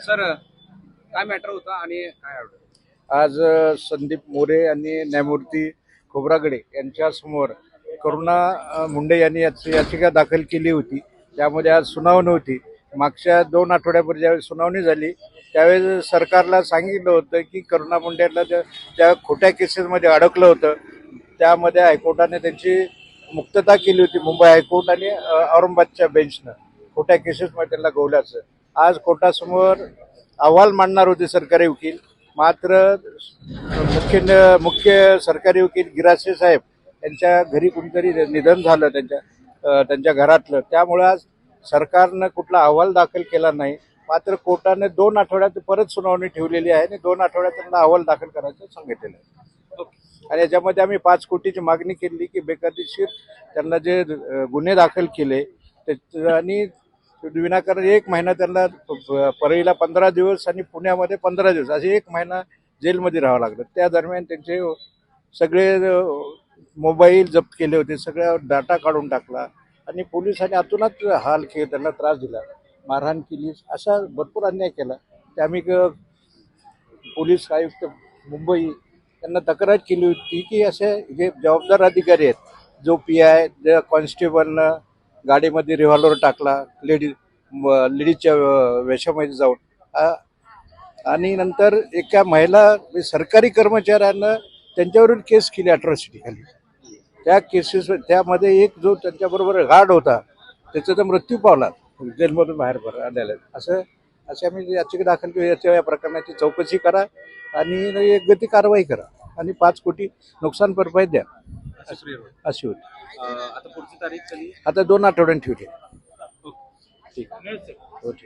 Sir काय matter होता आणि काय आवडलं? आज संदीप मोरे आणि न्यायमूर्ती खोब्रागडे यांच्या समोर करुणा मुंडे यांनी याचिका दाखल केली होती. त्यामध्ये आज सुनावणी होती. मागच्या 2 आठवड्यापूर्वी ज्यावेळेस सुनावणी झाली त्यावेळेस सरकारला सांगितलं होतं की करुणा मुंडेला त्या खोट्या केसेसमध्ये अडकलं होतं. त्यामध्ये हायकोर्टाने त्यांची मुक्तता केली होती. मुंबई हायकोर्ट आणि औरंगाबादच्या बेंचनं खोट्या केसेसमध्ये त्यांना गवल्याचं. आज कोर्टासमोर अहवाल मांडणार होते सरकारी वकील, मात्र मुख्य सरकारी वकील गिरासे साहेब यांच्या घरी कुणीतरी निधन झालं त्यांच्या घरातलं. त्यामुळे आज सरकारनं कुठला अहवाल दाखल केला नाही. मात्र कोर्टाने 2 आठवड्यात परत सुनावणी ठेवलेली आहे आणि 2 आठवड्यात त्यांना अहवाल दाखल करायचं सांगितलेलं आहे. आणि याच्यामध्ये आम्ही 5 कोटीची मागणी केली की बेकायदेशीर त्यांना जे गुन्हे दाखल केले आणि विनाकारण 1 महिना त्यांना परळीला 15 दिवस आणि पुण्यामध्ये 15 दिवस असे 1 महिना जेलमध्ये राहावं लागलं. त्या दरम्यान त्यांचे सगळे मोबाईल जप्त केले होते, सगळ्या डाटा काढून टाकला आणि पोलिसांनी आतूनच हाल केले, त्यांना त्रास दिला, मारहाण केली, असा भरपूर अन्याय केला. ते आम्ही पोलीस आयुक्त मुंबई यांना तक्रार केली होती की असे जे जबाबदार अधिकारी आहेत, जो PI ज्या कॉन्स्टेबलनं गाडीमध्ये रिव्हॉल्वर टाकला लेडीजच्या वेशामध्ये जाऊन, आणि नंतर एका महिला सरकारी कर्मचाऱ्यानं त्यांच्यावरून केस केली अट्रॉसिटी खाली. त्या केसेस त्यामध्ये एक जो त्यांच्याबरोबर गार्ड होता त्याचा तर मृत्यू पावला जेलमधून बाहेर आलेला. असे आम्ही याचिका दाखल केली. या प्रकरणाची चौकशी करा आणि योग्य कारवाई करा आणि 5 कोटी नुकसान भरपाई द्या अशी होती. आता पुढची तारीख कधी? आता 2 आठवड्यांनी ठेवली. ठीक. हो ठीक.